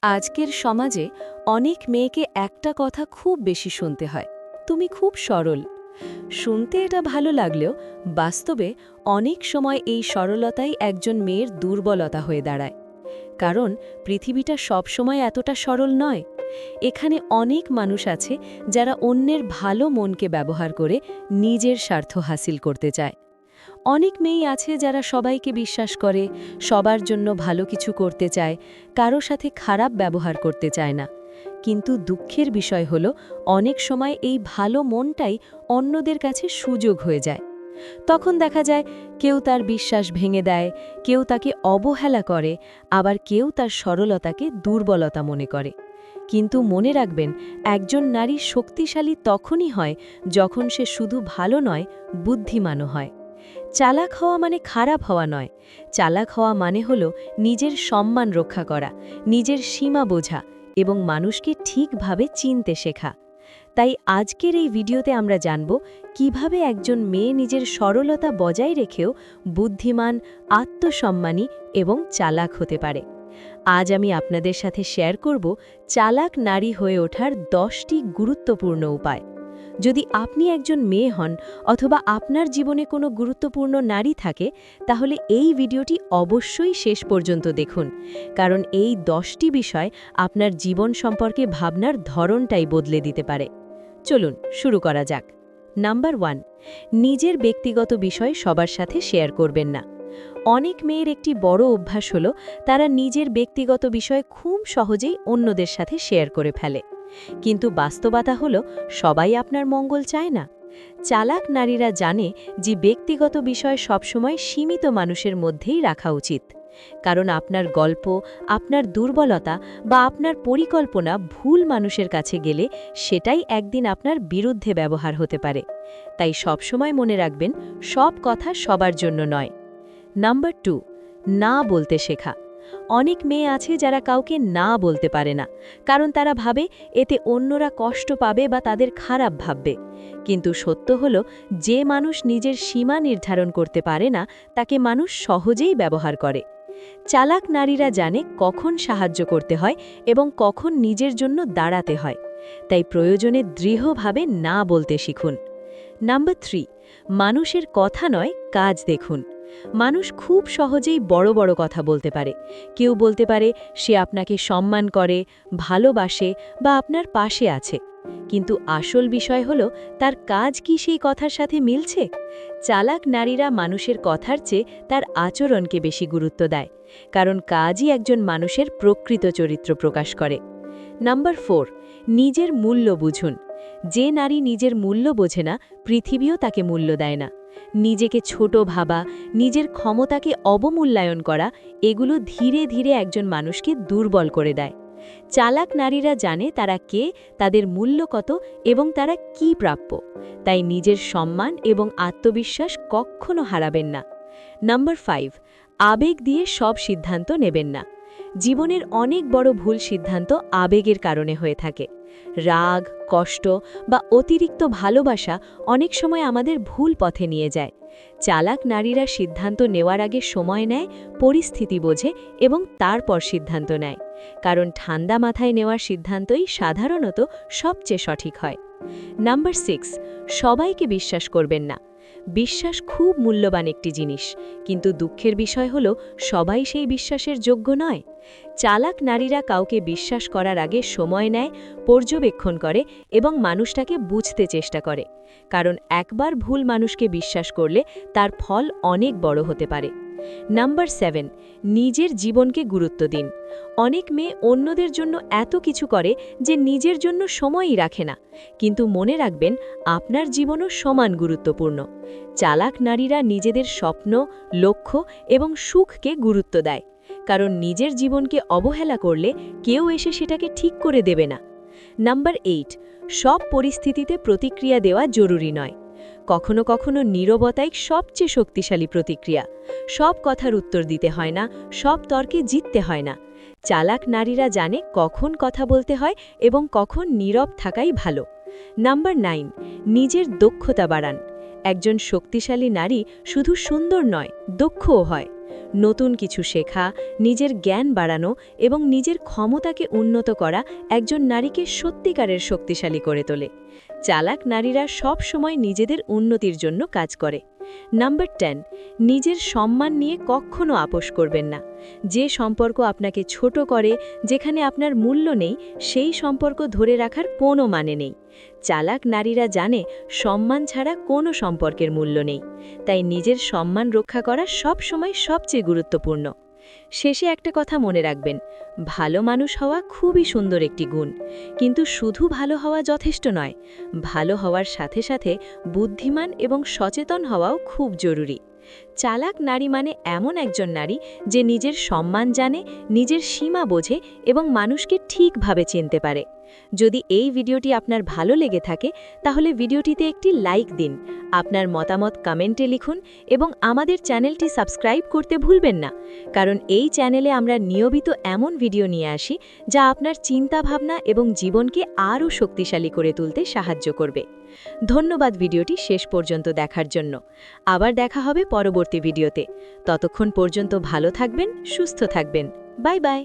আজকের সমাজে অনেক মেয়েকে একটা কথা খুব বেশি শুনতে হয়, তুমি খুব সরল। শুনতে এটা ভালো লাগলেও বাস্তবে অনেক সময় এই সরলতাই একজন মেয়ের দুর্বলতা হয়ে দাঁড়ায়। কারণ পৃথিবীটা সবসময় এতটা সরল নয়। এখানে অনেক মানুষ আছে যারা অন্যের ভালো মনকে ব্যবহার করে নিজের স্বার্থ হাসিল করতে চায়। অনেক মেয়েই আছে যারা সবাইকে বিশ্বাস করে, সবার জন্য ভালো কিছু করতে চায়, কারো সাথে খারাপ ব্যবহার করতে চায় না। কিন্তু দুঃখের বিষয় হলো অনেক সময় এই ভালো মনটাই অন্যদের কাছে সুযোগ হয়ে যায়। তখন দেখা যায় কেউ তার বিশ্বাস ভেঙে দেয়, কেউ তাকে অবহেলা করে, আবার কেউ তার সরলতাকে দুর্বলতা মনে করে। কিন্তু মনে রাখবেন, একজন নারী শক্তিশালী তখনই হয় যখন সে শুধু ভালো নয়, বুদ্ধিমানও হয়। চালাক হওয়া মানে খারাপ হওয়া নয়। চালাক হওয়া মানে হলো নিজের সম্মান রক্ষা করা, নিজের সীমা বোঝা এবং মানুষকে ঠিকভাবে চিনতে শেখা। তাই আজকের এই ভিডিওতে আমরা জানব কিভাবে একজন মেয়ে নিজের সরলতা বজায় রেখেও বুদ্ধিমান, আত্মসম্মানী এবং চালাক হতে পারে। আজ আমি আপনাদের সাথে শেয়ার করব চালাক নারী হয়ে ওঠার 10টি গুরুত্বপূর্ণ উপায়। যদি আপনি একজন মেয়ে হন অথবা আপনার জীবনে কোনো গুরুত্বপূর্ণ নারী থাকে, তাহলে এই ভিডিওটি অবশ্যই শেষ পর্যন্ত দেখুন, কারণ এই 10টি বিষয় আপনার জীবন সম্পর্কে ভাবনার ধরনটাই বদলে দিতে পারে। চলুন শুরু করা যাক। নাম্বার 1, নিজের ব্যক্তিগত বিষয় সবার সাথে শেয়ার করবেন না। অনেক মেয়ের একটি বড় অভ্যাস হলো তারা নিজের ব্যক্তিগত বিষয় খুব সহজেই অন্যদের সাথে শেয়ার করে ফেলে। কিন্তু বাস্তবতা হলো সবাই আপনার মঙ্গল চায় না। চালাক নারীরা জানে যে ব্যক্তিগত বিষয় সবসময় সীমিত মানুষের মধ্যেই রাখা উচিত। কারণ আপনার গল্প, আপনার দুর্বলতা বা আপনার পরিকল্পনা ভুল মানুষের কাছে গেলে সেটাই একদিন আপনার বিরুদ্ধে ব্যবহার হতে পারে। তাই সবসময় মনে রাখবেন, সব কথা সবার জন্য নয়। নাম্বার 2, না বলতে শেখা। অনেক মেয়ে আছে যারা কাউকে না বলতে পারে না, কারণ তারা ভাবে এতে অন্যরা কষ্ট পাবে বা তাদের খারাপ ভাববে। কিন্তু সত্য হলো, যে মানুষ নিজের সীমা নির্ধারণ করতে পারে না তাকে মানুষ সহজেই ব্যবহার করে। চালাক নারীরা জানে কখন সাহায্য করতে হয় এবং কখন নিজের জন্য দাঁড়াতে হয়। তাই প্রয়োজনে দৃঢ়ভাবে না বলতে শিখুন। নাম্বার 3, মানুষের কথা নয়, কাজ দেখুন। মানুষ খুব সহজেই বড় বড় কথা বলতে পারে। কেউ বলতে পারে সে আপনাকে সম্মান করে, ভালোবাসে বা আপনার পাশে আছে। কিন্তু আসল বিষয় হলো তার কাজ কি সেই কথার সাথে মিলছে? চালাক নারীরা মানুষের কথার চেয়ে তার আচরণকে বেশি গুরুত্ব দেয়, কারণ কাজই একজন মানুষের প্রকৃত চরিত্র প্রকাশ করে। নাম্বার 4, নিজের মূল্য বুঝুন। যে নারী নিজের মূল্য বোঝে না, পৃথিবীও তাকে মূল্য দেয় না। নিজেকে ছোট ভাবা, নিজের ক্ষমতাকে অবমূল্যায়ন করা, এগুলো ধীরে ধীরে একজন মানুষকে দুর্বল করে দেয়। চালাক নারীরা জানে তারা কে, তাদের মূল্য কত এবং তারা কি প্রাপ্য। তাই নিজের সম্মান এবং আত্মবিশ্বাস কখনো হারাবেন না। নাম্বার 5, আবেগ দিয়ে সব সিদ্ধান্ত নেবেন না। জীবনের অনেক বড় ভুল সিদ্ধান্ত আবেগের কারণে হয়ে থাকে। রাগ, কষ্ট বা অতিরিক্ত ভালোবাসা অনেক সময় আমাদের ভুল পথে নিয়ে যায়। চালাক নারীরা সিদ্ধান্ত নেওয়ার আগে সময় নেয়, পরিস্থিতি বোঝে এবং তারপর সিদ্ধান্ত নেয়। কারণ ঠান্ডা মাথায় নেওয়ার সিদ্ধান্তই সাধারণত সবচেয়ে সঠিক হয়। নাম্বার 6, সবাইকে বিশ্বাস করবেন না। বিশ্বাস খুব মূল্যবান একটি জিনিস, কিন্তু দুঃখের বিষয় হলো সবাই সেই বিশ্বাসের যোগ্য নয়। চালাক নারীরা কাউকে বিশ্বাস করার আগে সময় নেয়, পর্যবেক্ষণ করে এবং মানুষটাকে বুঝতে চেষ্টা করে। কারণ একবার ভুল মানুষকে বিশ্বাস করলে তার ফল অনেক বড় হতে পারে। নাম্বার 7, নিজের জীবনকে গুরুত্ব দিন। অনেক মেয়ে অন্যদের জন্য এত কিছু করে যে নিজের জন্য সময়ই রাখে না। কিন্তু মনে রাখবেন, আপনার জীবনও সমান গুরুত্বপূর্ণ। চালাক নারীরা নিজেদের স্বপ্ন, লক্ষ্য এবং সুখকে গুরুত্ব দেয়, কারণ নিজের জীবনকে অবহেলা করলে কেউ এসে সেটাকে ঠিক করে দেবে না। নাম্বার 8, সব পরিস্থিতিতে প্রতিক্রিয়া দেওয়া জরুরি নয়। কখনো কখনো নীরবতাই সবচেয়ে শক্তিশালী প্রতিক্রিয়া। সব কথার উত্তর দিতে হয় না, সব তর্কে জিততে হয় না। চালাক নারীরা জানে কখন কথা বলতে হয় এবং কখন নীরব থাকাই ভালো। নাম্বার 9, নিজের দক্ষতা বাড়ান। একজন শক্তিশালী নারী শুধু সুন্দর নয়, দক্ষও হয়। নতুন কিছু শেখা, নিজের জ্ঞান বাড়ানো এবং নিজের ক্ষমতাকে উন্নত করা একজন নারীকে সত্যিকারের শক্তিশালী করে তোলে। চালাক নারীরা সব সময় নিজেদের উন্নতির জন্য কাজ করে। নাম্বার 10, নিজের সম্মান নিয়ে কখনো আপোস করবেন না। যে সম্পর্ক আপনাকে ছোট করে, যেখানে আপনার মূল্য নেই, সেই সম্পর্ক ধরে রাখার কোনো মানে নেই। চালাক নারীরা জানে সম্মান ছাড়া কোনো সম্পর্কের মূল্য নেই, তাই নিজের সম্মান রক্ষা করা সব সময় সবচেয়ে গুরুত্বপূর্ণ। শেষে একটা কথা মনে রাখবেন, ভালো মানুষ হওয়া খুবই সুন্দর একটি গুণ, কিন্তু শুধু ভালো হওয়া যথেষ্ট নয়। ভালো হওয়ার সাথে সাথে বুদ্ধিমান এবং সচেতন হওয়াও খুব জরুরি। চালাক নারী মানে এমন একজন নারী যে নিজের সম্মান জানে, নিজের সীমা বোঝে এবং মানুষকে ঠিকভাবে চিনতে পারে। যদি এই ভিডিওটি আপনার ভালো লেগে থাকে তাহলে ভিডিওটিতে একটি লাইক দিন, আপনার মতামত কমেন্টে লিখুন এবং আমাদের চ্যানেলটি সাবস্ক্রাইব করতে ভুলবেন না, কারণ এই চ্যানেলে আমরা নিয়মিত এমন ভিডিও নিয়ে আসি যা আপনার চিন্তাভাবনা এবং জীবনকে আরও শক্তিশালী করে তুলতে সাহায্য করবে। ধন্যবাদ ভিডিওটি শেষ পর্যন্ত দেখার জন্য। আবার দেখা হবে পরবর্তী ভিডিওতে। ততক্ষণ পর্যন্ত ভালো থাকবেন, সুস্থ থাকবেন। Bye bye.